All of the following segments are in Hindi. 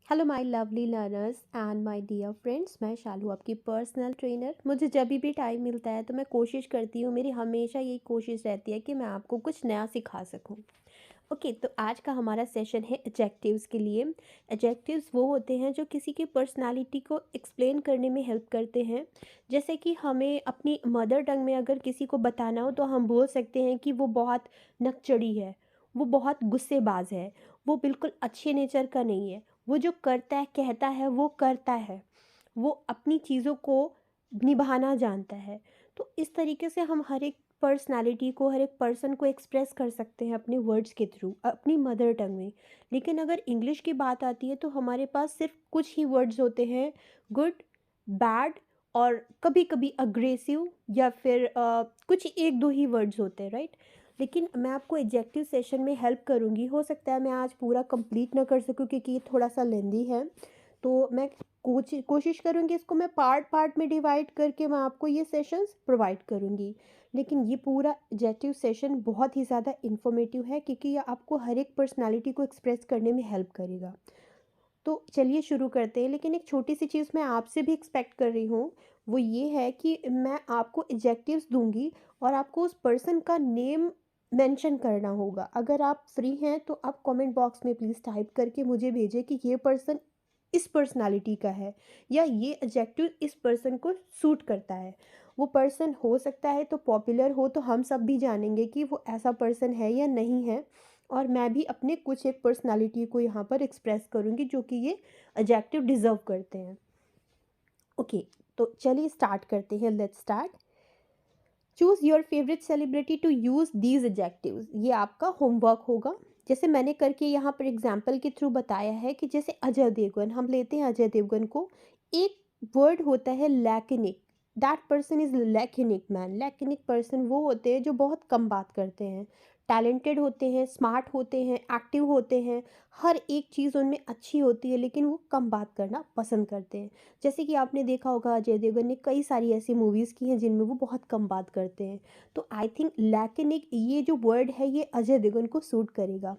Hello my lovely learners and my dear friends. मैं शालू आपकी पर्सनल ट्रेनर। मुझे जब भी टाइम मिलता है तो मैं कोशिश करती हूँ, मेरी हमेशा यही कोशिश रहती है कि मैं आपको कुछ नया सिखा सकूँ। ओके, तो आज का हमारा सेशन है एडजेक्टिव्स के लिए। एडजेक्टिव्स वो होते हैं जो किसी की पर्सनालिटी को एक्सप्लेन करने में हेल्प करते हैं। जैसे कि हमें अपनी मदर टंग में अगर किसी को बताना हो तो हम बोल सकते हैं कि वो बहुत नकचड़ी है, वो बहुत गुस्सेबाज है, वो बिल्कुल अच्छे नेचर का नहीं है, वो जो करता है कहता है वो करता है, वो अपनी चीज़ों को निभाना जानता है। तो इस तरीके से हम हर एक पर्सनालिटी को, हर एक पर्सन को एक्सप्रेस कर सकते हैं अपने वर्ड्स के थ्रू, अपनी मदर टंग में। लेकिन अगर इंग्लिश की बात आती है तो हमारे पास सिर्फ कुछ ही वर्ड्स होते हैं, गुड, बैड और कभी कभी अग्रेसिव, या फिर कुछ एक दो ही वर्ड्स होते हैं, राइट। लेकिन मैं आपको एग्जेक्टिव सेशन में हेल्प करूँगी। हो सकता है मैं आज पूरा कंप्लीट ना कर सकूँ क्योंकि ये थोड़ा सा लेंदी है। तो मैं कोशिश करूँगी इसको मैं पार्ट पार्ट में डिवाइड करके मैं आपको ये सेशंस प्रोवाइड करूँगी। लेकिन ये पूरा एग्जेक्टिव सेशन बहुत ही ज़्यादा इन्फॉर्मेटिव है क्योंकि ये आपको हर एक पर्सनालिटी को एक्सप्रेस करने में हेल्प करेगा। तो चलिए शुरू करते हैं। लेकिन एक छोटी सी चीज़ मैं आपसे भी एक्सपेक्ट कर रही हूँ, वो ये है कि मैं आपको एडजेक्टिव्स दूँगी और आपको उस पर्सन का नेम मेंशन करना होगा। अगर आप फ्री हैं तो आप कमेंट बॉक्स में प्लीज़ टाइप करके मुझे भेजें कि ये पर्सन इस पर्सनैलिटी का है या ये एडजेक्टिव इस पर्सन को सूट करता है। वो पर्सन हो सकता है तो पॉपुलर हो, तो हम सब भी जानेंगे कि वो ऐसा पर्सन है या नहीं है। और मैं भी अपने कुछ एक पर्सनालिटी को यहाँ पर एक्सप्रेस करूँगी जो कि ये एडजेक्टिव डिज़र्व करते हैं। ओके, तो चलिए स्टार्ट करते हैं। Let's start. Choose your favourite celebrity to use these adjectives. ये आपका होमवर्क होगा। जैसे मैंने करके यहाँ पर एग्जाम्पल के थ्रू बताया है कि जैसे अजय देवगन, हम लेते हैं अजय देवगन को। एक वर्ड होता है laconic. That person is laconic man. Laconic person वो होते हैं जो बहुत कम बात करते हैं, टैलेंटेड होते हैं, स्मार्ट होते हैं, एक्टिव होते हैं, हर एक चीज़ उनमें अच्छी होती है, लेकिन वो कम बात करना पसंद करते हैं। जैसे कि आपने देखा होगा अजय देवगन ने कई सारी ऐसी मूवीज़ की हैं जिनमें वो बहुत कम बात करते हैं। तो आई थिंक लैकिनिक ये जो वर्ड है ये अजय देवगन को सूट करेगा,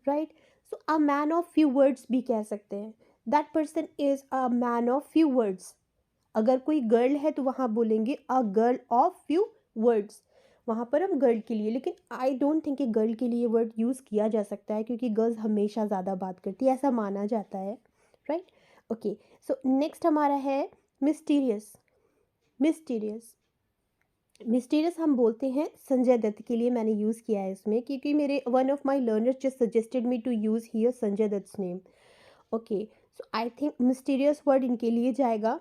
right. So a man of few words भी कह सकते हैं। That person is a man of few words. अगर कोई गर्ल है तो वहाँ बोलेंगे a girl of few words, वहाँ पर हम गर्ल के लिए। लेकिन आई डोंट थिंक कि गर्ल के लिए वर्ड यूज़ किया जा सकता है क्योंकि गर्ल्स हमेशा ज़्यादा बात करती है, ऐसा माना जाता है, राइट। ओके, सो नेक्स्ट हमारा है मिस्टीरियस। मिस्टीरियस मिस्टीरियस हम बोलते हैं संजय दत्त के लिए। मैंने यूज़ किया है इसमें क्योंकि मेरे one of my learners just suggested me to use here Sanjay Dutt name. Okay, so I think mysterious word इनके लिए जाएगा।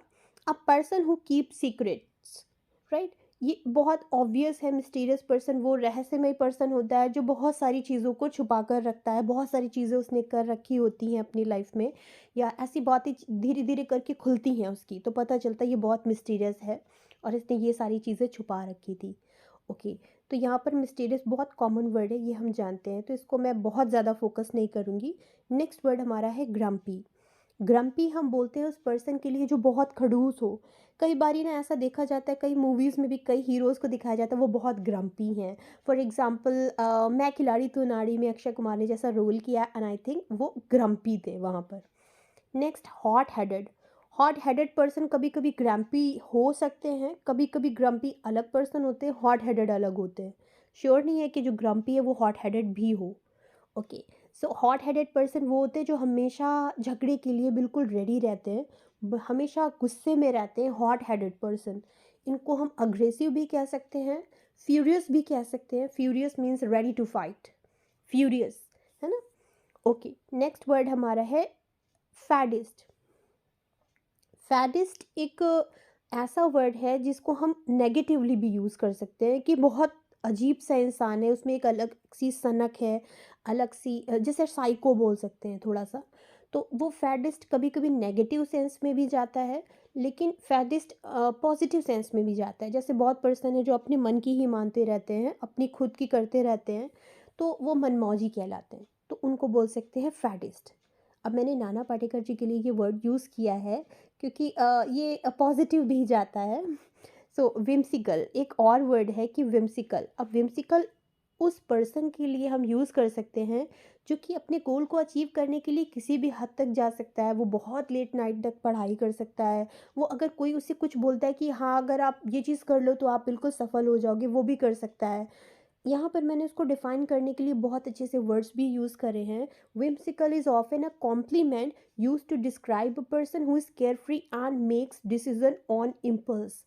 A person who keep secrets, right. ये बहुत ऑब्वियस है। मिस्टीरियस पर्सन वो रहस्यमय पर्सन होता है जो बहुत सारी चीज़ों को छुपा कर रखता है। बहुत सारी चीज़ें उसने कर रखी होती हैं अपनी लाइफ में, या ऐसी बातें धीरे धीरे करके खुलती हैं उसकी, तो पता चलता है ये बहुत मिस्टीरियस है और इसने ये सारी चीज़ें छुपा रखी थी। ओके, तो यहाँ पर मिस्टीरियस बहुत कॉमन वर्ड है, ये हम जानते हैं, तो इसको मैं बहुत ज़्यादा फोकस नहीं करूँगी। नेक्स्ट वर्ड हमारा है ग्रम्पी। ग्रम्पी हम बोलते हैं उस पर्सन के लिए जो बहुत खड़ूस हो। कई बारी ना ऐसा देखा जाता है, कई मूवीज़ में भी कई हीरोज़ को दिखाया जाता है वो बहुत ग्रम्पी हैं। फॉर एग्जांपल मैं खिलाड़ी तू नाड़ी में अक्षय कुमार ने जैसा रोल किया एंड आई थिंक वो ग्रम्पी थे वहाँ पर। Next hot headed. Hot headed person कभी कभी ग्रम्पी हो सकते हैं, कभी कभी ग्रम्पी अलग पर्सन होते हैं, हॉट हेडेड अलग होते हैं। श्योर नहीं है कि जो ग्रम्पी है वो हॉट हेडेड भी हो। Okay, so hot headed person वो होते हैं जो हमेशा झगड़े के लिए बिल्कुल रेडी रहते हैं, हमेशा गुस्से में रहते हैं। हॉट हेडेड पर्सन, इनको हम अग्रेसिव भी कह सकते हैं, फ्यूरियस भी कह सकते हैं। Furious means ready to fight, furious, है ना। ओके, नेक्स्ट वर्ड हमारा है फैडिस्ट। फैडिस्ट एक ऐसा वर्ड है जिसको हम नेगेटिवली भी यूज़ कर सकते हैं कि बहुत अजीब सा इंसान है, उसमें एक अलग सी सनक है, अलग सी जैसे साइको बोल सकते हैं थोड़ा सा। तो वो फैडिस्ट कभी कभी नेगेटिव सेंस में भी जाता है, लेकिन फैडिस्ट पॉजिटिव सेंस में भी जाता है। जैसे बहुत पर्सन है जो अपने मन की ही मानते रहते हैं, अपनी खुद की करते रहते हैं, तो वो मनमौजी कहलाते हैं, तो उनको बोल सकते हैं फैडिस्ट। अब मैंने नाना पाटेकर जी के लिए ये वर्ड यूज़ किया है क्योंकि ये पॉजिटिव भी जाता है। सो विम्सिकल एक और वर्ड है कि विम्सिकल। अब विम्सिकल उस पर्सन के लिए हम यूज़ कर सकते हैं जो कि अपने गोल को अचीव करने के लिए किसी भी हद तक जा सकता है। वो बहुत लेट नाइट तक पढ़ाई कर सकता है। वो अगर कोई उससे कुछ बोलता है कि हाँ, अगर आप ये चीज़ कर लो तो आप बिल्कुल सफल हो जाओगे, वो भी कर सकता है। यहाँ पर मैंने उसको डिफ़ाइन करने के लिए बहुत अच्छे से वर्ड्स भी यूज़ करे हैं। whimsical is often a compliment used to describe a person who is carefree and makes decision on impulse.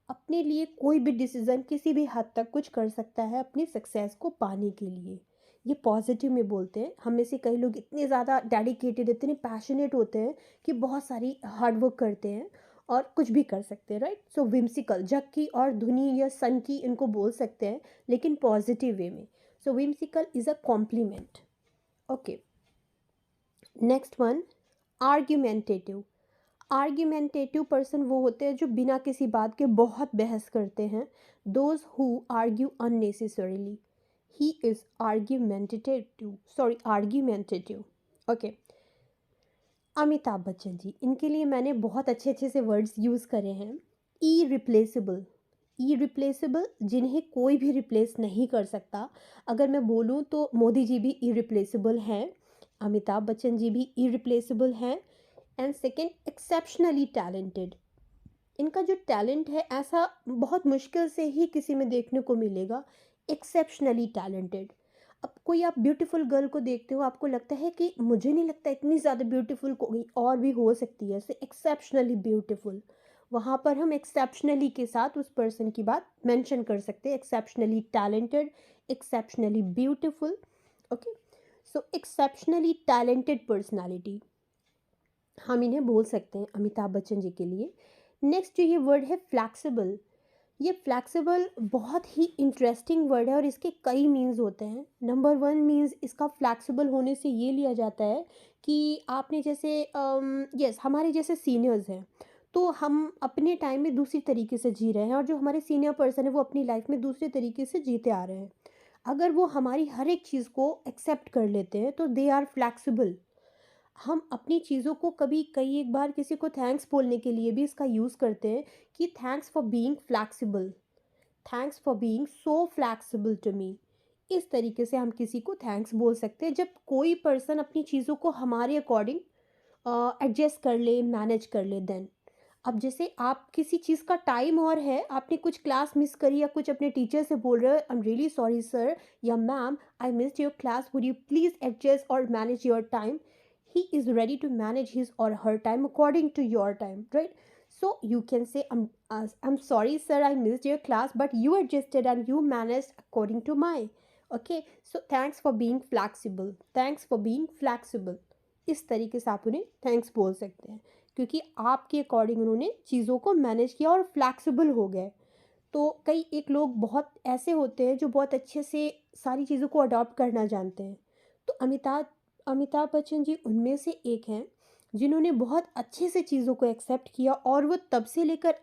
अपने लिए कोई भी डिसीज़न किसी भी हद तक कुछ कर सकता है अपनी सक्सेस को पाने के लिए। ये पॉजिटिव में बोलते हैं। हम में से कई लोग इतने ज़्यादा डेडिकेटेड, इतने पैशनेट होते हैं कि बहुत सारी हार्ड वर्क करते हैं और कुछ भी कर सकते हैं, राइट? सो विम्सिकल, जग की और धुनी या सन की इनको बोल सकते हैं, लेकिन पॉजिटिव वे में। So whimsical is a compliment. Okay, next one, argumentative. Argumentative person वो होते हैं जो बिना किसी बात के बहुत बहस करते हैं। Those who argue unnecessarily, he is argumentative. Okay, Amitabh Bachchan ji, इनके लिए मैंने बहुत अच्छे अच्छे से वर्ड्स यूज़ करे हैं। ई रिप्लेसेबल, ई रिप्लेसेबल, जिन्हें कोई भी रिप्लेस नहीं कर सकता। अगर मैं बोलूँ तो मोदी जी भी ई रिप्लेसेबल हैं, अमिताभ बच्चन जी भी ई रिप्लेसेबल हैं। And second, exceptionally talented. इनका जो टैलेंट है ऐसा बहुत मुश्किल से ही किसी में देखने को मिलेगा। Exceptionally talented. अब कोई आप ब्यूटीफुल गर्ल को देखते हो, आपको लगता है कि मुझे नहीं लगता इतनी ज़्यादा ब्यूटीफुल कोई और भी हो सकती है, ऐसे एक्सेप्शनली ब्यूटीफुल। वहाँ पर हम एक्सेप्शनली के साथ उस पर्सन की बात मेंशन कर सकते हैं। Exceptionally talented, exceptionally beautiful. Okay, so exceptionally talented personality हम इन्हें बोल सकते हैं अमिताभ बच्चन जी के लिए। नेक्स्ट जो ये वर्ड है फ्लैक्सिबल, ये फ्लैक्सिबल बहुत ही इंटरेस्टिंग वर्ड है और इसके कई मीन्स होते हैं। नंबर वन मीन्स इसका फ्लैक्सिबल होने से ये लिया जाता है कि आपने जैसे यस, हमारे जैसे सीनियर्स हैं तो हम अपने टाइम में दूसरी तरीके से जी रहे हैं, और जो हमारे सीनियर पर्सन है वो अपनी लाइफ में दूसरे तरीके से जीते आ रहे हैं। अगर वो हमारी हर एक चीज़ को एक्सेप्ट कर लेते हैं तो दे आर फ्लैक्सिबल। हम अपनी चीज़ों को कभी कई एक बार किसी को थैंक्स बोलने के लिए भी इसका यूज़ करते हैं कि thanks for being flexible, thanks for being so flexible to me. इस तरीके से हम किसी को थैंक्स बोल सकते हैं जब कोई पर्सन अपनी चीज़ों को हमारे अकॉर्डिंग एडजस्ट कर ले, मैनेज कर ले। देन अब जैसे आप किसी चीज़ का टाइम और है, आपने कुछ क्लास मिस करी या कुछ अपने टीचर से बोल रहे हो, I am really sorry sir या ma'am, I missed your class, would you please adjust और manage your time. he is ready to manage his or her time according to your time, right? So you can say, I'm sorry sir, I missed your class, but you adjusted and you managed according to my, okay? So thanks for being flexible, thanks for being flexible। इस तरीके से आप उन्हें थैंक्स बोल सकते हैं क्योंकि आपके अकॉर्डिंग उन्होंने चीज़ों को मैनेज किया और फ्लैक्सिबल हो गए। तो कई एक लोग बहुत ऐसे होते हैं जो बहुत अच्छे से सारी चीज़ों को अडॉप्ट करना जानते हैं। तो अमिताभ अमिताभ बच्चन जी उनमें से एक हैं जिन्होंने बहुत अच्छे से चीज़ों को एक्सेप्ट किया, और वो तब से लेकर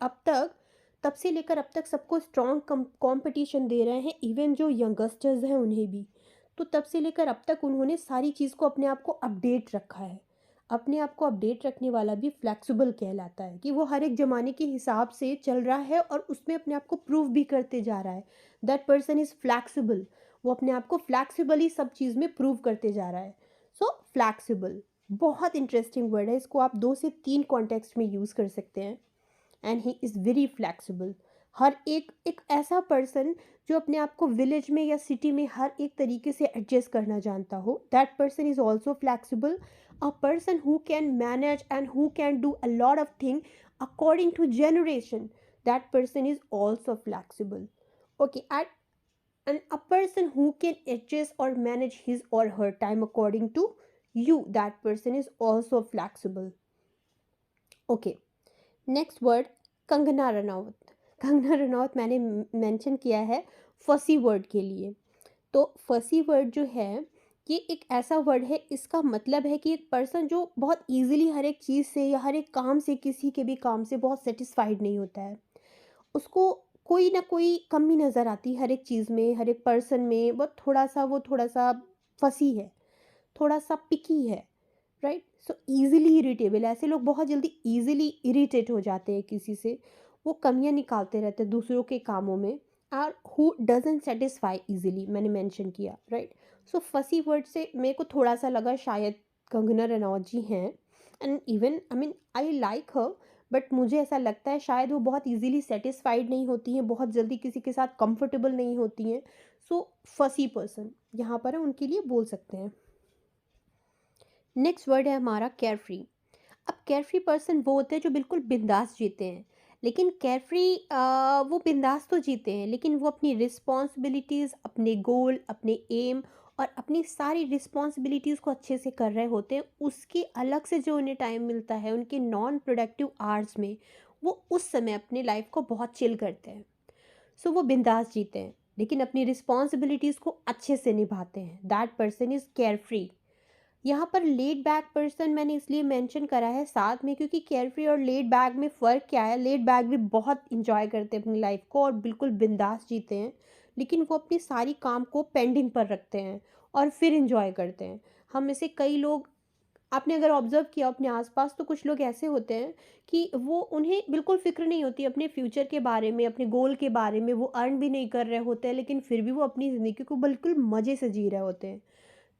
अब तक सबको स्ट्रॉन्ग कंपटीशन दे रहे हैं, इवन जो यंगस्टर्स हैं उन्हें भी। तो तब से लेकर अब तक उन्होंने सारी चीज़ को अपने आप को अपडेट रखा है। अपने आप को अपडेट रखने वाला भी फ्लेक्सिबल कहलाता है कि वो हर एक ज़माने के हिसाब से चल रहा है और उसमें अपने आप को प्रूव भी करते जा रहा है। That person is flexible. वो अपने आप को फ्लेक्सिबली सब चीज़ में प्रूव करते जा रहा है। सो फ्लैक्सिबल बहुत इंटरेस्टिंग वर्ड है, इसको आप 2 से 3 कॉन्टेक्स्ट में यूज़ कर सकते हैं। And he is very flexible. हर एक एक ऐसा पर्सन जो अपने आप को विलेज में या सिटी में हर एक तरीके से एडजस्ट करना जानता हो, that person is also flexible. A person who can manage and who can do a lot of thing according to generation, that person is also flexible. Okay, and a person who can adjust or manage his or her time according to you, that person is also flexible। okay, next word, Kangana Ranaut. Kangana Ranaut मैंने मेंशन किया है फसी वर्ड के लिए। तो फसी वर्ड जो है ये एक ऐसा वर्ड है, इसका मतलब है कि एक पर्सन जो बहुत इजीली हर एक चीज़ से या हर एक काम से, किसी के भी काम से बहुत सेटिस्फाइड नहीं होता है। उसको कोई ना कोई कमी नज़र आती है हर एक चीज़ में, हर एक पर्सन में। वो थोड़ा सा फंसी है, थोड़ा सा पिकी है, राइट? सो ईजिली इरिटेबल, ऐसे लोग बहुत जल्दी ईजिली इरिटेट हो जाते हैं किसी से। वो कमियां निकालते रहते हैं दूसरों के कामों में, और हु डजंट सेटिस्फाई इजीली, मैंने मेंशन किया, राइट। सो फसी वर्ड से मेरे को थोड़ा सा लगा शायद कंगना रनौत जी हैं, and even I mean I like her, but मुझे ऐसा लगता है शायद वो बहुत इजीली सेटिस्फाइड नहीं होती हैं, बहुत जल्दी किसी के साथ कंफर्टेबल नहीं होती हैं। सो फसी पर्सन यहाँ पर है, उनके लिए बोल सकते हैं। नेक्स्ट वर्ड है हमारा केयर फ्री। अब केयर फ्री पर्सन वो होते हैं जो बिल्कुल बिंदास जीते हैं, लेकिन केयर फ्री वो बिंदास तो जीते हैं, लेकिन वो अपनी रिस्पॉन्सिबिलिटीज़, अपने गोल, अपने एम और अपनी सारी रिस्पॉन्सिबिलिटीज़ को अच्छे से कर रहे होते हैं। उसके अलग से जो उन्हें टाइम मिलता है उनके नॉन प्रोडक्टिव आवर्स में, वो उस समय अपनी लाइफ को बहुत चिल करते हैं। सो वो बिंदास जीते हैं, लेकिन अपनी रिस्पॉन्सिबिलिटीज़ को अच्छे से निभाते हैं। That person is care free. यहाँ पर लेड बैक पर्सन मैंने इसलिए मेंशन करा है साथ में, क्योंकि केयरफ्री और लेड बैक में फ़र्क क्या है। लेड बैक भी बहुत इंजॉय करते हैं अपनी लाइफ को और बिल्कुल बिंदास जीते हैं, लेकिन वो अपनी सारी काम को पेंडिंग पर रखते हैं और फिर इंजॉय करते हैं। हम में से कई लोग, आपने अगर ऑब्जर्व किया अपने आसपास, तो कुछ लोग ऐसे होते हैं कि वो उन्हें बिल्कुल फ़िक्र नहीं होती अपने फ्यूचर के बारे में, अपने गोल के बारे में। वो अर्न भी नहीं कर रहे होते हैं, लेकिन फिर भी वो अपनी ज़िंदगी को बिल्कुल मज़े से जी रहे होते हैं।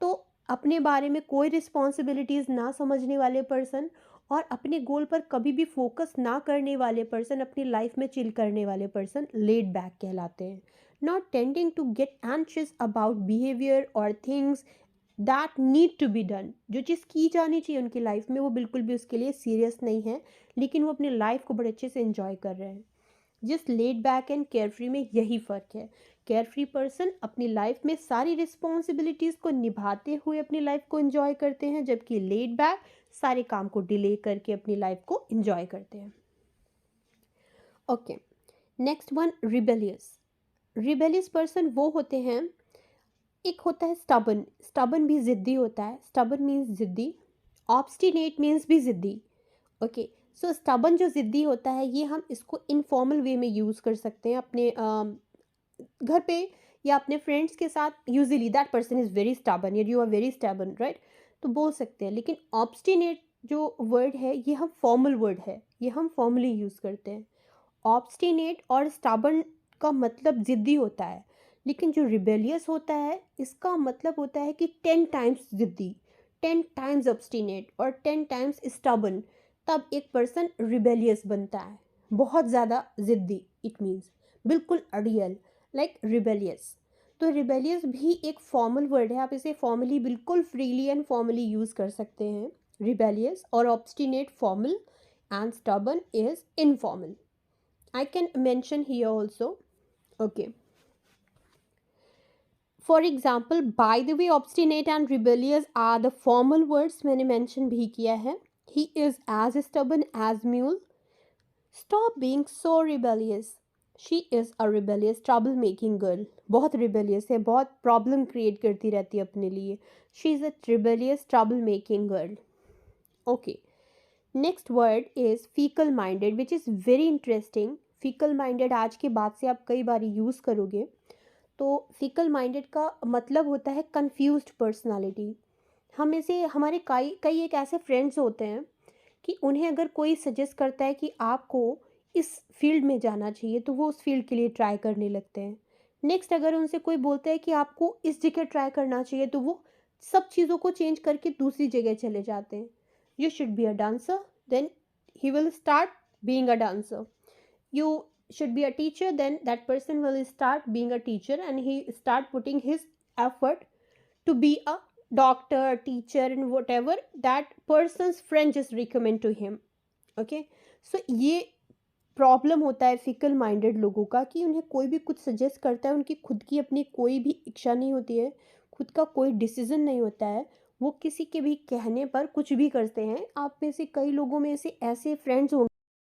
तो अपने बारे में कोई रिस्पॉन्सिबिलिटीज़ ना समझने वाले पर्सन और अपने गोल पर कभी भी फोकस ना करने वाले पर्सन, अपनी लाइफ में चिल करने वाले पर्सन लेड बैक कहलाते हैं। Not tending to get anxious about behaviour और things that need to be done. जो चीज़ की जानी चाहिए उनकी लाइफ में, वो बिल्कुल भी उसके लिए सीरियस नहीं है, लेकिन वो अपनी लाइफ को बड़े अच्छे से इंजॉय कर रहे हैं। जिस लेड बैक एंड केयरफ्री में यही फ़र्क है। केयरफ्री पर्सन अपनी लाइफ में सारी रिस्पॉन्सिबिलिटीज़ को निभाते हुए अपनी लाइफ को एंजॉय करते हैं, जबकि लेड बैक सारे काम को डिले करके अपनी लाइफ को एंजॉय करते हैं। Okay, next one, rebellious. Rebellious person वो होते हैं, एक होता है स्टबन। स्टबन भी ज़िद्दी होता है। स्टबन मीन्स ज़िद्दी। ऑब्स्टिनेट मीन्स भी ज़िद्दी। ओके, सो स्टबन जो ज़िद्दी होता है, ये हम इसको इनफॉर्मल वे में यूज़ कर सकते हैं अपने घर पे या अपने फ्रेंड्स के साथ। Usually that person is very stubborn, या you are very stubborn, right, तो बोल सकते हैं। लेकिन ऑब्स्टिनेट जो वर्ड है, ये हम फॉर्मल वर्ड है, ये हम फॉर्मली यूज़ करते हैं। ऑब्स्टिनेट और स्टबन का मतलब ज़िद्दी होता है, लेकिन जो रिबेलियस होता है, इसका मतलब होता है कि 10 टाइम्स ज़िद्दी, 10 टाइम्स ऑब्स्टिनेट और 10 टाइम्स स्टबन, तब एक पर्सन रिबेलियस बनता है। बहुत ज़्यादा ज़िद्दी, इट मीन्स बिल्कुल अड़ियल, लाइक रिबेलियस। तो रिबेलियस भी एक फॉर्मल वर्ड है, आप इसे फॉर्मली बिल्कुल फ्रीली एंड फॉर्मली यूज़ कर सकते हैं। रिबेलियस और obstinate formal and stubborn is informal. I can mention here also. Okay. For example, by the way, obstinate and rebellious are the formal words, मैंने mention भी किया है. He is as stubborn as mule. Stop being so rebellious. She is a rebellious trouble making girl. बहुत rebellious है, बहुत problem create करती रहती है अपने लिए. She is a rebellious trouble making girl. Okay. Next word is faecal minded, which is very interesting. Faecal minded आज के बाद से आप कई बार यूज़ करोगे। तो फीकल माइंडेड का मतलब होता है कंफ्यूज्ड पर्सनालिटी। हम ऐसे, हमारे कई कई एक ऐसे फ्रेंड्स होते हैं कि उन्हें अगर कोई सजेस्ट करता है कि आपको इस फील्ड में जाना चाहिए, तो वो उस फील्ड के लिए ट्राई करने लगते हैं। नेक्स्ट, अगर उनसे कोई बोलता है कि आपको इस जगह ट्राई करना चाहिए, तो वो सब चीज़ों को चेंज करके दूसरी जगह चले जाते हैं। You should be a dancer, then he will start being a dancer. You should be a teacher, then that person will start being a teacher and he start putting his effort to be a doctor, teacher and whatever that person's friend just recommend to him. Okay, so ये प्रॉब्लम होता है फिकल माइंडेड लोगों का कि उन्हें कोई भी कुछ सजेस्ट करता है, उनकी खुद की अपनी कोई भी इच्छा नहीं होती है, खुद का कोई डिसीजन नहीं होता है, वो किसी के भी कहने पर कुछ भी करते हैं। आप में से कई लोगों में से ऐसे फ्रेंड्स होंगे